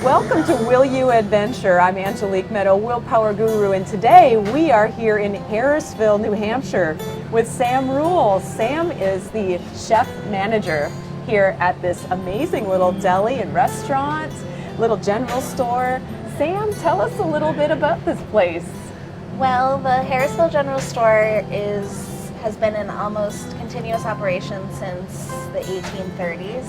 Welcome to Will You Adventure. I'm Angelique Meadow, Willpower Guru, and today we are here in Harrisville, New Hampshire with Sam Rule. Sam is the chef manager here at this amazing little deli and restaurant, little general store. Sam, tell us a little bit about this place. Well, the Harrisville General Store has been in almost continuous operation since the 1830s.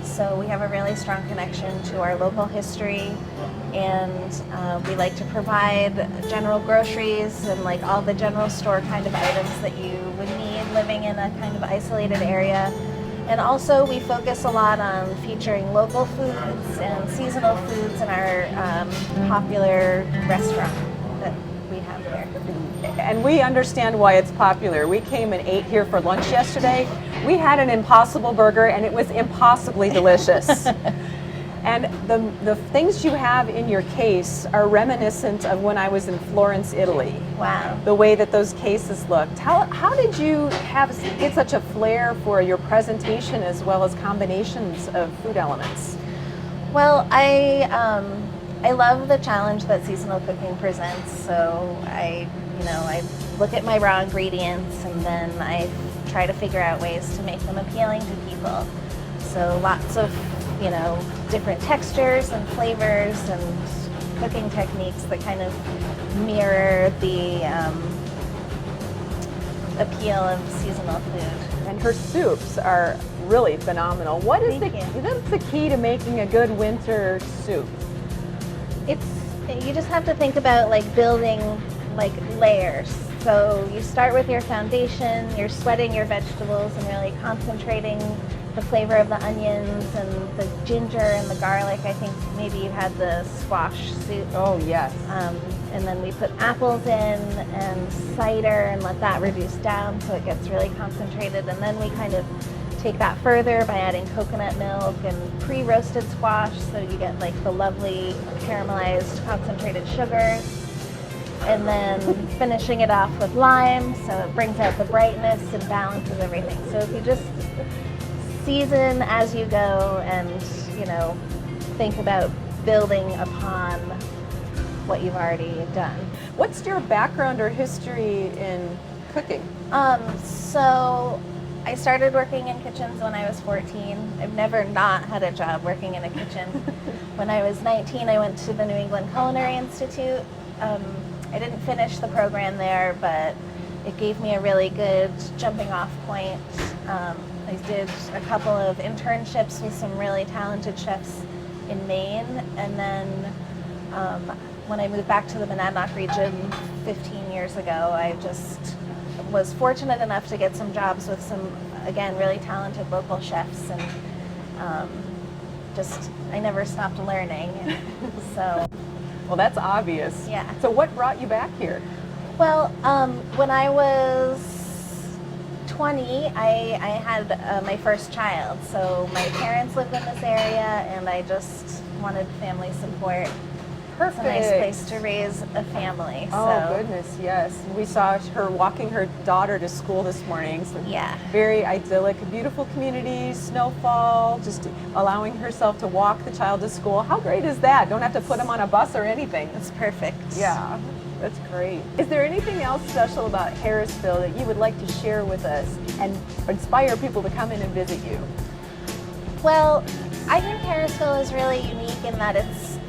So we have a really strong connection to our local history, and we like to provide general groceries and like all the general store kind of items that you would need living in a kind of isolated area. And also we focus a lot on featuring local foods and seasonal foods in our popular restaurant that we have here. And we understand why it's popular. We came and ate here for lunch yesterday. We had an Impossible burger and it was impossibly delicious. And the things you have in your case are reminiscent of when I was in Florence, Italy. Wow. The way that those cases looked. How did you get such a flair for your presentation as well as combinations of food elements? Well, I love the challenge that seasonal cooking presents. So I look at my raw ingredients and then I try to figure out ways to make them appealing to people. So lots of, different textures and flavors and cooking techniques that kind of mirror the appeal of seasonal food. And her soups are really phenomenal. What's the key to making a good winter soup? You just have to think about building layers. So you start with your foundation, you're sweating your vegetables and really concentrating the flavor of the onions and the ginger and the garlic. I think maybe you had the squash soup. Oh, yes. And then we put apples in and cider and let that reduce down so it gets really concentrated. And then we kind of take that further by adding coconut milk and pre-roasted squash so you get the lovely caramelized concentrated sugars. And then finishing it off with lime so it brings out the brightness and balances everything. So if you just season as you go and think about building upon what you've already done. What's your background or history in cooking? So I started working in kitchens when I was 14. I've never not had a job working in a kitchen. When I was 19, I went to the New England Culinary Institute. I didn't finish the program there, but it gave me a really good jumping off point. I did a couple of internships with some really talented chefs in Maine, and then when I moved back to the Monadnock region 15 years ago, I just was fortunate enough to get some jobs with some, again, really talented local chefs, and I never stopped learning. So. Well, that's obvious. Yeah. So what brought you back here? Well, when I was 20, I had my first child. So my parents lived in this area and I just wanted family support. Perfect. It's a nice place to raise a family. Oh, goodness, yes. We saw her walking her daughter to school this morning. So yeah. Very idyllic, beautiful community, snowfall, just allowing herself to walk the child to school. How great is that? Don't have to put them on a bus or anything. It's perfect. Yeah, that's great. Is there anything else special about Harrisville that you would like to share with us and inspire people to come in and visit you? Well, I think Harrisville is really unique in that its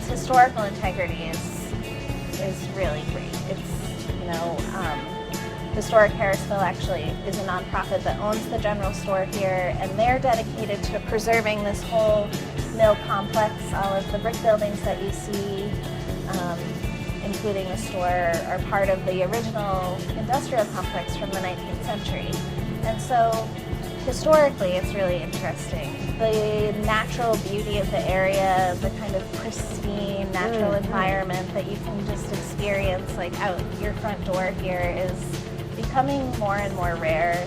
historical integrity is really great. Historic Harrisville actually is a nonprofit that owns the general store here, and they're dedicated to preserving this whole mill complex. All of the brick buildings that you see, including the store, are part of the original industrial complex from the 19th century. And so historically, it's really interesting. The natural beauty of the area, the kind of pristine natural environment that you can just experience out your front door here is becoming more and more rare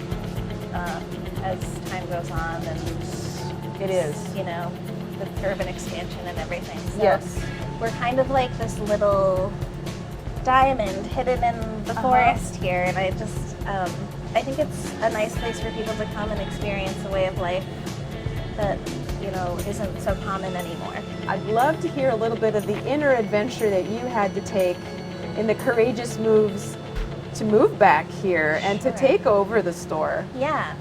as time goes on, and it is, with urban expansion and everything. So yes. We're kind of like this little diamond hidden in the forest here, and I think it's a nice place for people to come and experience a way of life that you know, isn't so common anymore. I'd love to hear a little bit of the inner adventure that you had to take in the courageous moves to move back here and to take over the store. Yeah.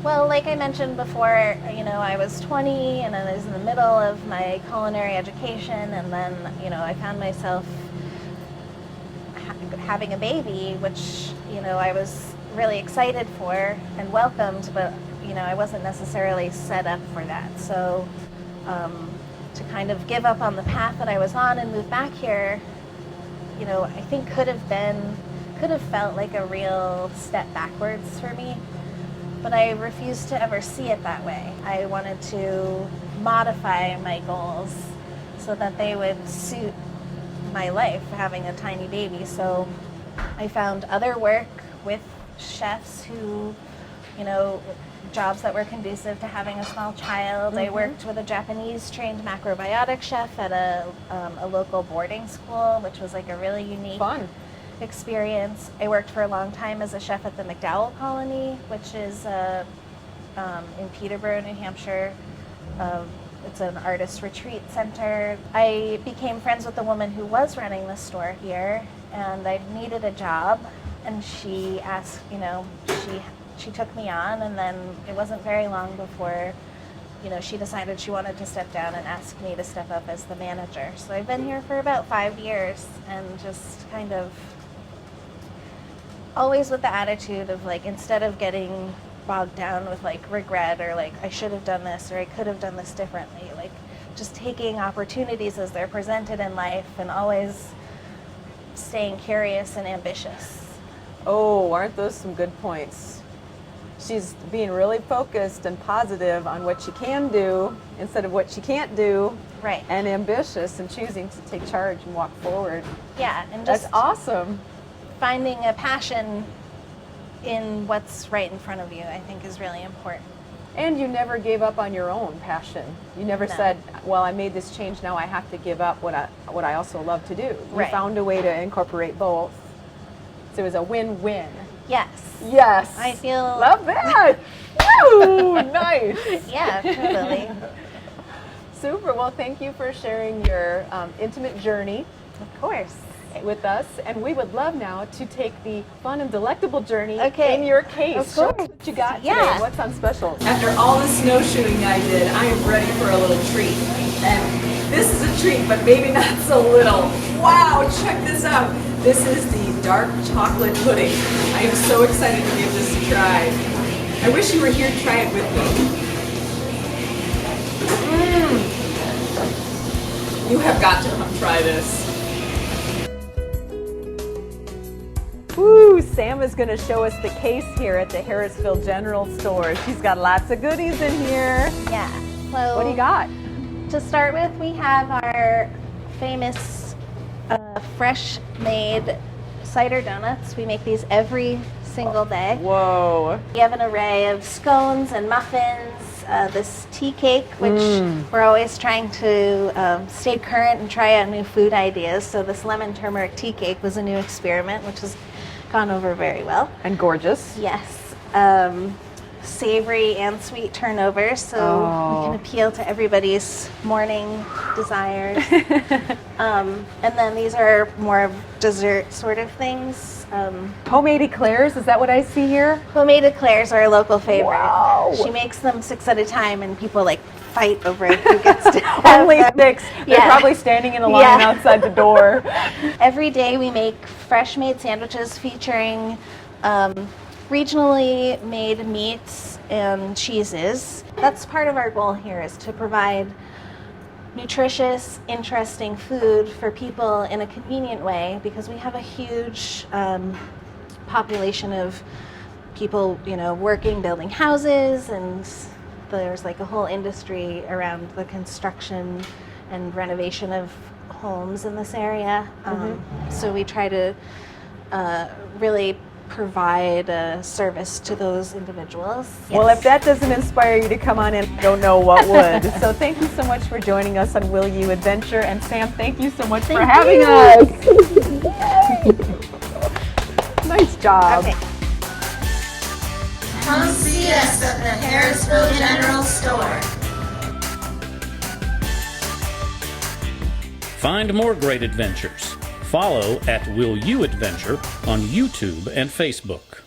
Well, like I mentioned before, you know, I was 20 and I was in the middle of my culinary education, and then, you know, I found myself having a baby, which, you know, I was really excited for and welcomed, but, you know, I wasn't necessarily set up for that. So to kind of give up on the path that I was on and move back here, you know, I think could have felt like a real step backwards for me. But I refused to ever see it that way. I wanted to modify my goals so that they would suit my life, having a tiny baby. So I found other work with chefs who, you know, jobs that were conducive to having a small child. I worked with a Japanese trained macrobiotic chef at a local boarding school, which was like a really unique experience. I worked for a long time as a chef at the McDowell Colony, which is in Peterborough, New Hampshire. It's an artist retreat center. I became friends with the woman who was running the store here, and I needed a job, and she asked, you know, she took me on, and then it wasn't very long before, you know, she decided she wanted to step down and asked me to step up as the manager. So I've been here for about 5 years, and just kind of always with the attitude of, like, instead of getting bogged down with like regret or like I should have done this or I could have done this differently, like just taking opportunities as they're presented in life and always staying curious and ambitious. Oh, aren't those some good points? She's being really focused and positive on what she can do instead of what she can't do. Right. And ambitious and choosing to take charge and walk forward. Yeah, and just that's awesome. Finding a passion in what's right in front of you, I think, is really important. And you never gave up on your own passion. You never said, well, I made this change, now I have to give up what I also love to do. You found a way to incorporate both. So it was a win-win. Yes. Yes. I feel... Love that. Woo, nice. Yeah, totally. Super. Well, thank you for sharing your intimate journey. Of course. With us, and we would love now to take the fun and delectable journey in your case. Of Show course. us what you got today. What's on special? After all the snowshoeing I did, I am ready for a little treat. And this is a treat, but maybe not so little. Wow, check this out. This is the dark chocolate pudding. I am so excited to give this a try. I wish you were here to try it with me. You have got to come try this. Woo, Sam is going to show us the case here at the Harrisville General Store. She's got lots of goodies in here. Yeah. So what do you got? To start with, we have our famous fresh-made cider donuts. We make these every single day. Whoa. We have an array of scones and muffins. This tea cake, which we're always trying to stay current and try out new food ideas. So this lemon turmeric tea cake was a new experiment, which has gone over very well. And gorgeous. Yes. Savory and sweet turnovers, so we can appeal to everybody's morning desires. And then these are more of dessert sort of things. Homemade eclairs, is that what I see here? Homemade eclairs are a local favorite. Wow. She makes them 6 at a time, and people like fight over who gets to have Only them. 6. They're probably standing in a line outside the door. Every day we make fresh made sandwiches featuring regionally made meats and cheeses. That's part of our goal here, is to provide nutritious, interesting food for people in a convenient way, because we have a huge population of people, you know, working, building houses, and there's like a whole industry around the construction and renovation of homes in this area. So we try to really provide a service to those individuals. Well, if that doesn't inspire you to come on in, I don't know what would. So thank you so much for joining us on Will You Adventure. And Sam, thank you so much for having us. Nice job. Okay. Come see us at the Harrisville General Store. Find more great adventures. Follow at Will You Adventure on YouTube and Facebook.